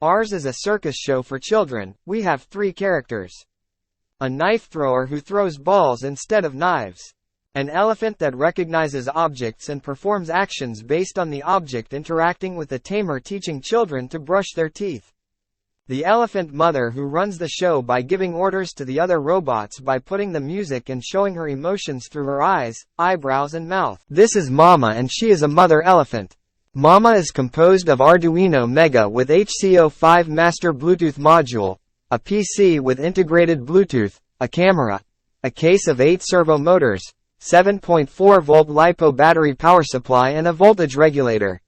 Ours is a circus show for children. We have 3 characters. A knife thrower who throws balls instead of knives. An elephant that recognizes objects and performs actions based on the object interacting with the tamer, teaching children to brush their teeth. The elephant mother who runs the show by giving orders to the other robots by putting the music and showing her emotions through her eyes, eyebrows and mouth. This is Mama, and she is a mother elephant. Mama is composed of Arduino Mega with HC05 master Bluetooth module, a PC with integrated Bluetooth, a camera, a case of 8 servo motors, 7.4-volt LiPo battery power supply and a voltage regulator.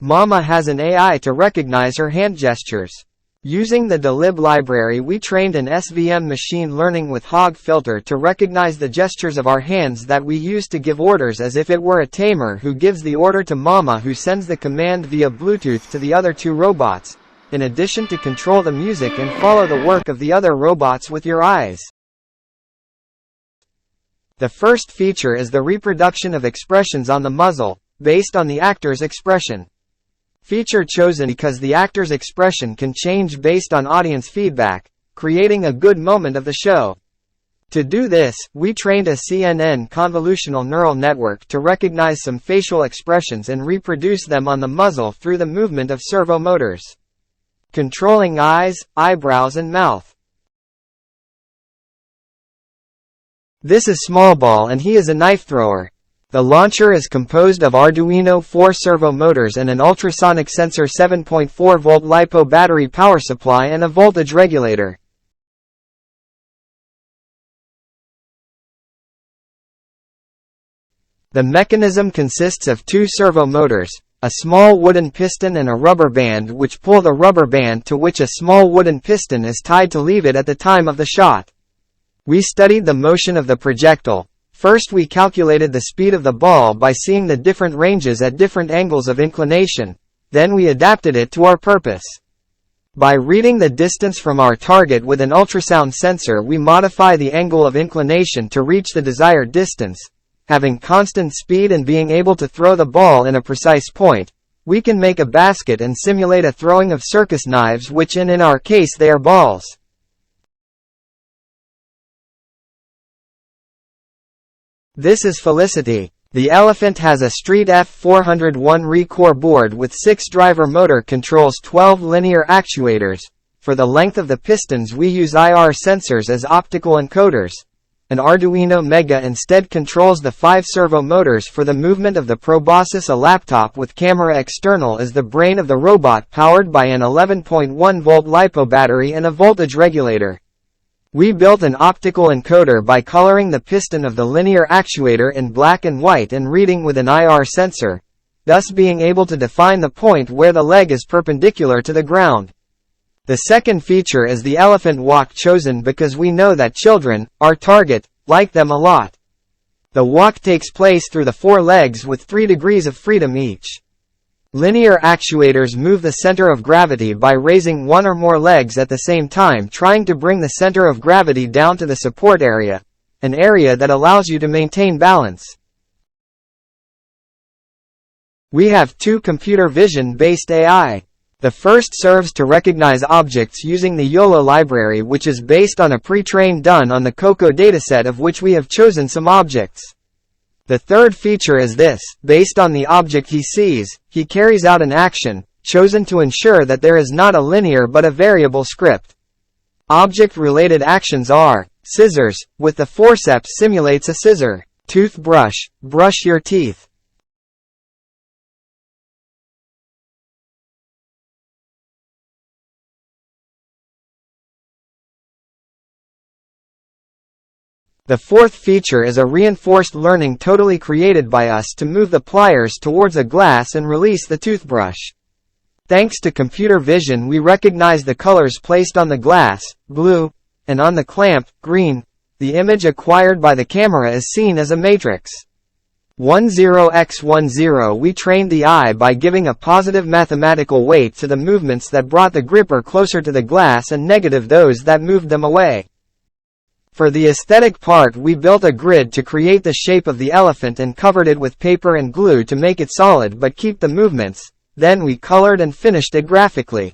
Mama has an AI to recognize her hand gestures. Using the DeLib library, we trained an SVM machine learning with Hog filter to recognize the gestures of our hands that we use to give orders as if it were a tamer who gives the order to Mama, who sends the command via Bluetooth to the other 2 robots, in addition to control the music and follow the work of the other robots with your eyes. The first feature is the reproduction of expressions on the muzzle, based on the actor's expression. Feature chosen because the actor's expression can change based on audience feedback, creating a good moment of the show. To do this, we trained a CNN convolutional neural network to recognize some facial expressions and reproduce them on the muzzle through the movement of servo motors, controlling eyes, eyebrows and mouth. This is Smallball, and he is a knife thrower. The launcher is composed of Arduino 4 servo motors and an ultrasonic sensor, 7.4-volt LiPo battery power supply and a voltage regulator. The mechanism consists of 2 servo motors, a small wooden piston and a rubber band which pull the rubber band to which a small wooden piston is tied to leave it at the time of the shot. We studied the motion of the projectile. First, we calculated the speed of the ball by seeing the different ranges at different angles of inclination. Then we adapted it to our purpose. By reading the distance from our target with an ultrasound sensor, we modify the angle of inclination to reach the desired distance. Having constant speed and being able to throw the ball in a precise point, we can make a basket and simulate a throwing of circus knives, which in our case they are balls. This is Felicity. The elephant has a Street F401 ReCore board with 6 driver motor controls, 12 linear actuators. For the length of the pistons we use IR sensors as optical encoders. An Arduino Mega instead controls the 5 servo motors for the movement of the proboscis. A laptop with camera external is the brain of the robot, powered by an 11.1-volt LiPo battery and a voltage regulator. We built an optical encoder by coloring the piston of the linear actuator in black and white and reading with an IR sensor, thus being able to define the point where the leg is perpendicular to the ground. The second feature is the elephant walk, chosen because we know that children, our target, like them a lot. The walk takes place through the 4 legs with 3 degrees of freedom each. Linear actuators move the center of gravity by raising 1 or more legs at the same time, trying to bring the center of gravity down to the support area, an area that allows you to maintain balance. We have 2 computer vision-based AI. The first serves to recognize objects using the YOLO library, which is based on a pre-trained done on the COCO dataset, of which we have chosen some objects. The third feature is this: based on the object he sees, he carries out an action, chosen to ensure that there is not a linear but a variable script. Object-related actions are: scissors, with the forceps simulates a scissor; toothbrush, brush your teeth. The fourth feature is a reinforced learning totally created by us to move the pliers towards a glass and release the toothbrush. Thanks to computer vision, we recognize the colors placed on the glass, blue, and on the clamp, green. The image acquired by the camera is seen as a matrix. 10x10. We trained the eye by giving a positive mathematical weight to the movements that brought the gripper closer to the glass and negative those that moved them away. For the aesthetic part, we built a grid to create the shape of the elephant and covered it with paper and glue to make it solid but keep the movements. Then we colored and finished it graphically.